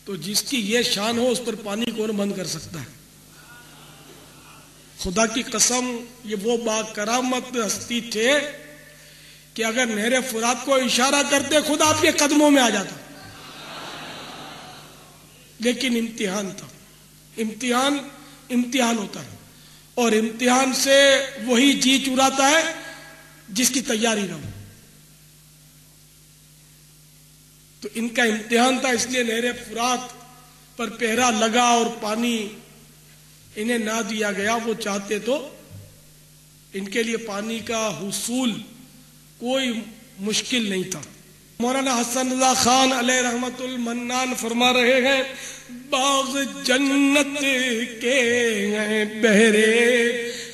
تو جس کی یہ شان ہو اس پر پانی کون بند کر سکتا ہے؟ خدا کی قسم یہ وہ با کرامت ہستی تھے کہ اگر نہر فرات کو اشارہ کرتے خدا آپ کے قدموں میں آ جاتا. لیکن امتحان تھا. امتحان ہوتا ہے اور امتحان سے وہی جی چراتا ہے جس کی تیاری نہ ہو. تو ان کا امتحان تھا، اس لیے نہر فرات پر پہرا لگا اور پانی انہیں نہ دیا گیا. وہ چاہتے تو ان کے لیے پانی کا حصول کوئی مشکل نہیں تھا. مولانا حسن رضا خان علیہ رحمت المنان فرما رہے ہیں باغ جنت کے ہیں بہرے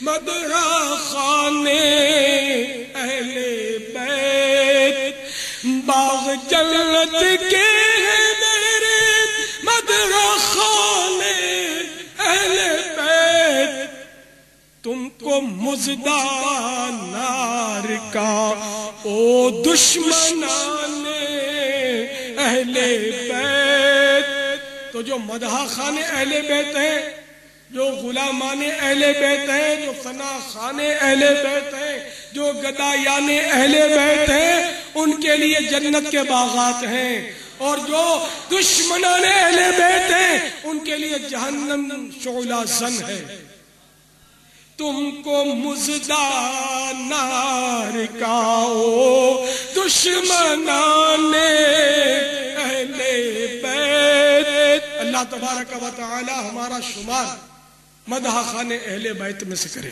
مدح خانے اہل بیت. باغ جنت کے ہیں بہرے مدح خانے اہل بیت. تم کو مزدہ نار کا او دشمنان اہل بیت. تو جو مدح خان اہل بیت ہیں، جو غلامان اہل بیت ہیں، جو فنا خان اہل بیت ہیں، جو گدایان اہل بیت ہیں، ان کے لیے جنت کے باغات ہیں. اور جو دشمنان اہل بیت ہیں ان کے لیے جہنم شعلہ زن ہے. تم کو مزدہ نار کا او دشمنان اہل بیت. اللہ تبارک و تعالی ہمارا شمار مدح خان اہل بیت میں سے کرے.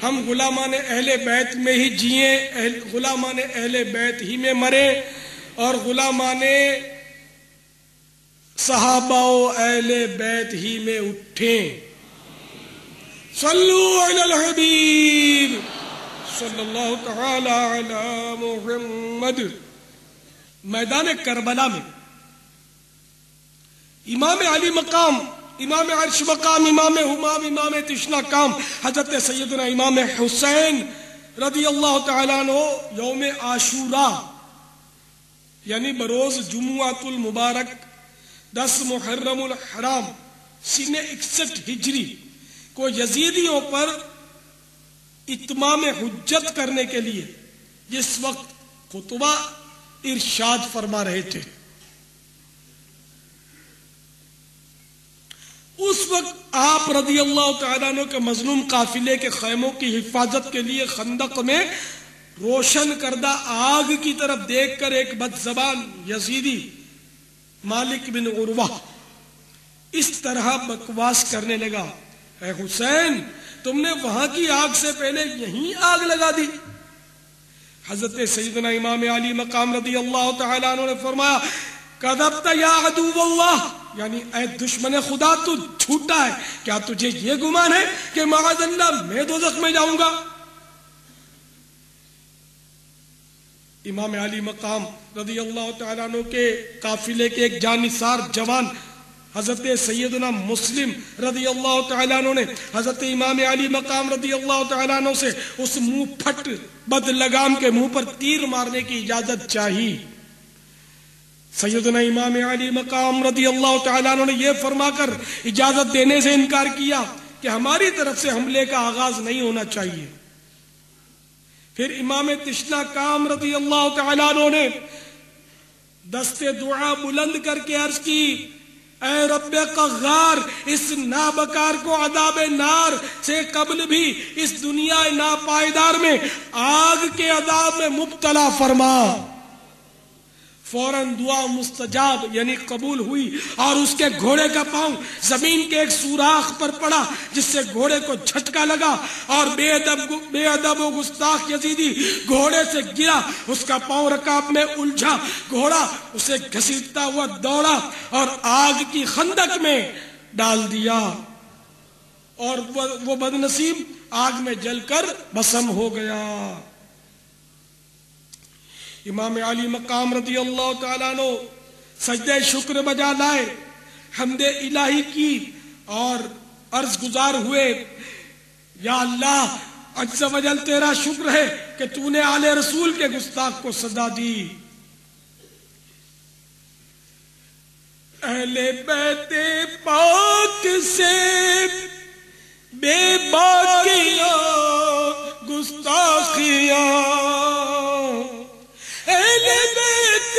ہم غلامان اہل بیت میں ہی جئیں، غلامان اہل بیت ہی میں مریں، اور غلامان صحابہ و اہل بیت ہی میں اٹھیں. صلو علی الحبیب صلی اللہ تعالی علی محمد. میدان کربلا میں امام علی مقام، امام عرش مقام، امام حمام، امام تشنا کام حضرت سیدنا امام حسین رضی اللہ تعالیٰ عنہ یوم عاشورہ یعنی بروز جمعۃ المبارک 10 محرم الحرام سنہ 61 ہجری کو یزیدیوں پر اتمام حجت کرنے کے لیے جس وقت خطبہ ارشاد فرما رہے تھے، اس وقت آپ رضی اللہ تعالیٰ عنہ کے مظلوم قافلے کے خیموں کی حفاظت کے لیے خندق میں روشن کردہ آگ کی طرف دیکھ کر ایک بد زبان یزیدی مالک بن عروہ اس طرح بکواس کرنے لگا، اے حسین تم نے وہاں کی آگ سے پہلے یہیں آگ لگا دی. حضرت سیدنا امام علی مقام رضی اللہ تعالیٰ عنہ نے فرمایا کذبت یا عدو اللہ، یعنی اے دشمن خدا تو جھوٹا ہے. کیا تجھے یہ گمان ہے کہ معاذ اللہ میں دوزخ میں جاؤں گا؟ امام علی مقام رضی اللہ تعالیٰ عنہ کے قافلے کے ایک جانثار جوان حضرت سیدنا مسلم رضی اللہ تعالیٰ عنہ نے حضرت امام علی مقام رضی اللہ تعالیٰ عنہ سے اس منہ پھٹ بد لگام کے منہ پر تیر مارنے کی اجازت چاہی. سیدنا امام علی مقام رضی اللہ تعالیٰ عنہ نے یہ فرما کر اجازت دینے سے انکار کیا کہ ہماری طرف سے حملے کا آغاز نہیں ہونا چاہیے. پھر امام تشنا کام رضی اللہ تعالیٰ عنہ نے دست دعا بلند کر کے عرض کی اے رب قہار، اس نابکار کو عذاب نار سے قبل بھی اس دنیا ناپائیدار میں آگ کے عذاب میں مبتلا فرما. فوراً دعا مستجاب یعنی قبول ہوئی اور اس کے گھوڑے کا پاؤں زمین کے ایک سوراخ پر پڑا جس سے گھوڑے کو جھٹکا لگا اور بے ادب و گستاخ یزیدی گھوڑے سے گرا. اس کا پاؤں رکاب میں الجھا، گھوڑا اسے گھسیٹتا ہوا دوڑا اور آگ کی خندق میں ڈال دیا اور وہ بدنصیب آگ میں جل کر بھسم ہو گیا. امام علی مقام رضی اللہ تعالیٰ عنہ سجدہ شکر بجا لائے، حمد الہی کی اور عرض گزار ہوئے یا اللہ عز و جل تیرا شکر ہے کہ تو نے آل رسول کے گستاخ کو سزا دی. اہل بیت پاک سے بے باکیاں گستاخیاں، اہل بیت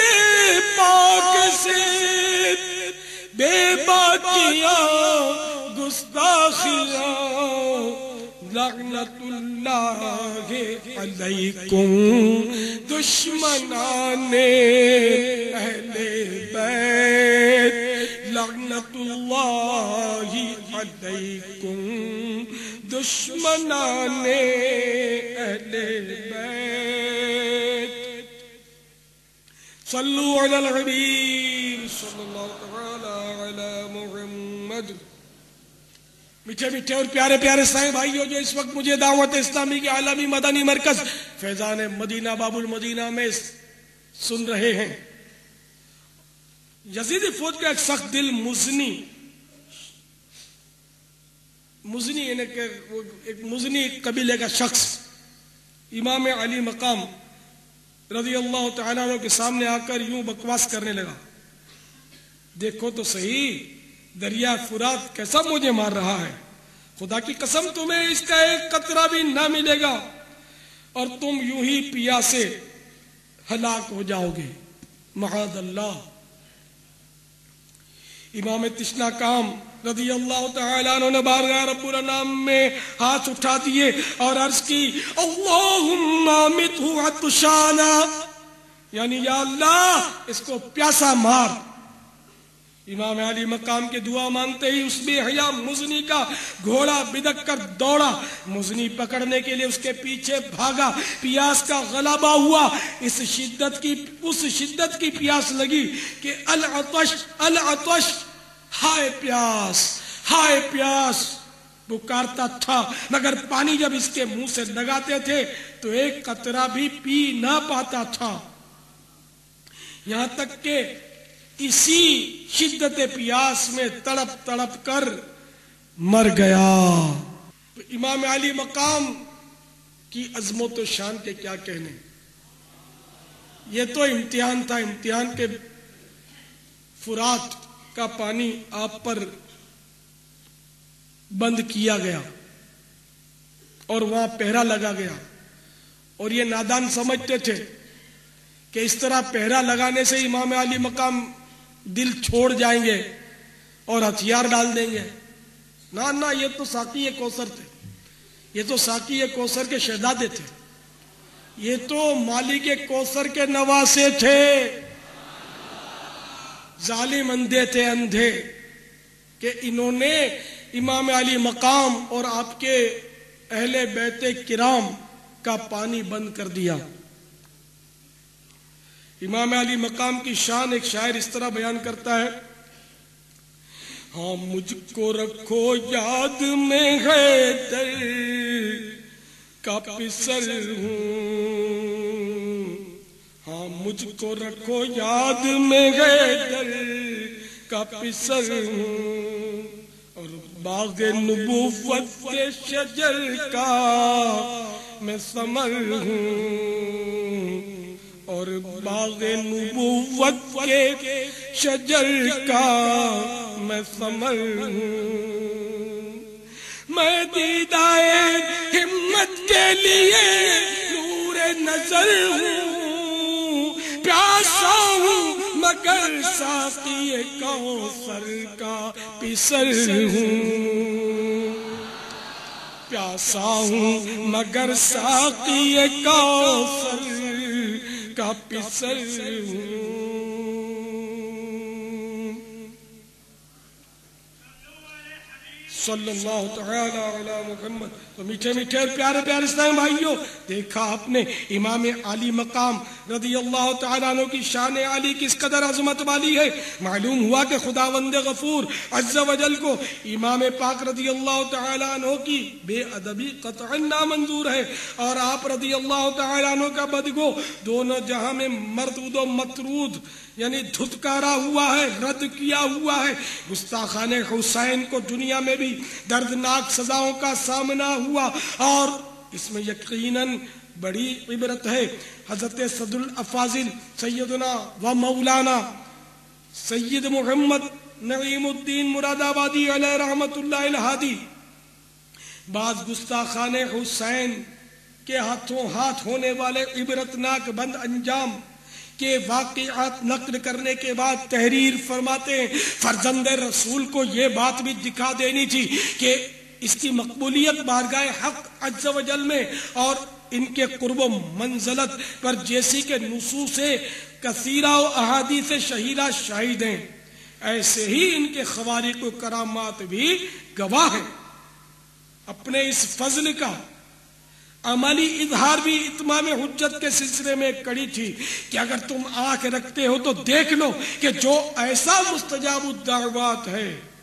پاک سے بے باکیاں گستاخیاں، لعنت اللہ علیکم دشمنان اہل بیت، لعنت اللہ علیکم دشمنان اہل بیت۔ صلو علی الحبیب صلی اللہ تعالی علی محمد۔ میٹھے میٹھے اور پیارے پیارے سائیں بھائیوں، جو اس وقت مجھے دعوت اسلامی کے عالمی مدنی مرکز فیضان مدینہ باب المدینہ میں سن رہے ہیں، یزیدی فوج کا ایک سخت دل مزنی یعنی کہ ایک مزنی قبیلے کا شخص امام علی مقام رضی اللہ تعالیٰ عنہ کے سامنے آ کر یوں بکواس کرنے لگا، دیکھو تو صحیح دریا فرات کیسا مجھے مار رہا ہے، خدا کی قسم تمہیں اس کا ایک قطرہ بھی نہ ملے گا اور تم یوں ہی پیاسے ہلاک ہو جاؤ گے، معاذ اللہ۔ امام تشنا کام رضی اللہ تعالیٰ عنہ نے بارگاہ رب الانام میں ہاتھ اٹھا دیے اور عرض کی، اللہم امیتہ عطشانا، یعنی یا اللہ اس کو پیاسا مار۔ امام علی مقام کے دعا مانتے ہی اس بے حیا مزنی کا گھوڑا بدک کر دوڑا، مزنی پکڑنے کے لیے اس کے پیچھے بھاگا، پیاس کا غلبہ ہوا، اس شدت کی پیاس لگی کہ العطش العطش، ہائے پیاس ہائے پیاس پکارتا تھا، مگر پانی جب اس کے منہ سے لگاتے تھے تو ایک قطرہ بھی پی نہ پاتا تھا، یہاں تک کہ اسی شدت پیاس میں تڑپ تڑپ کر مر گیا۔ تو امام علی مقام کی عظمت و شان کے کیا کہنے، یہ تو امتحان تھا، امتحان کے فرات کا پانی آپ پر بند کیا گیا اور وہاں پہرا لگا گیا، اور یہ نادان سمجھتے تھے کہ اس طرح پہرا لگانے سے امام علی مقام دل چھوڑ جائیں گے اور ہتھیار ڈال دیں گے، نہ یہ تو ساقی کوثر تھے، یہ تو ساقی کوثر کے شہزادے تھے، یہ تو مالک کوثر کے نواسے تھے، ظالم اندھے تھے اندھے کہ انہوں نے امام علی مقام اور آپ کے اہل بیت کرام کا پانی بند کر دیا۔ امام علی مقام کی شان ایک شاعر اس طرح بیان کرتا ہے، ہاں مجھ کو رکھو یاد میں حیدر کا پسر ہوں، ہاں مجھ کو رکھو یاد میں حیدر کا پسر ہوں، اور باغ نبوت کے شجر کا میں ثمر ہوں، اور باغ نبوت کے شجر کا میں ثمر ہوں، میں دیدائے ہمت کے لیے نور نظر ہوں، پیاسا ہوں مگر ساقی کوثر کا پسر ہوں، پیاسا ہوں مگر ساقی کوثر کا پسر ہوں۔ صلی اللہ تعالی علی محمد۔ تو میٹھے میٹھے اور پیارے پیارے اسلام بھائیوں، دیکھا آپ نے امام علی مقام رضی اللہ تعالیٰ عنہ کی شان علی کس قدر عظمت والی ہے۔ معلوم ہوا کہ خداوند غفور عز و جل کو امام پاک رضی اللہ تعالیٰ عنہ کی بے ادبی قطعا نامنظور ہے، اور آپ رضی اللہ تعالیٰ عنہ کا بدگو دونوں جہاں میں مردود و مطرود یعنی دھتکارا ہوا ہے، رد کیا ہوا ہے۔ گستاخان حسین کو دنیا میں بھی دردناک سزاؤں کا سامنا ہوا، اور اس میں یقیناً بڑی عبرت ہے۔ حضرت صدر الافاضل سیدنا و مولانا سید محمد نعیم الدین مراد آبادی علیہ رحمت اللہ الہادی بعض گستاخان حسین کے ہاتھوں ہاتھ ہونے والے عبرتناک بند انجام کے واقعات نقل کرنے کے بعد تحریر فرماتے ہیں فرزند رسول کو یہ بات بھی دکھا دینی تھی کہ اس کی مقبولیت بارگاہ حق عز و جل میں اور ان کے قرب و منزلت پر جیسی کہ نصوص کثیرہ و احادیث شہیرہ شاہد ہیں، ایسے ہی ان کے خوارق و کرامات بھی گواہ ہیں۔ اپنے اس فضل کا عملی اظہار بھی اتمام حجت کے سلسلے میں ایک کڑی تھی کہ اگر تم آنکھ رکھتے ہو تو دیکھ لو کہ جو ایسا مستجاب الدعوات ہے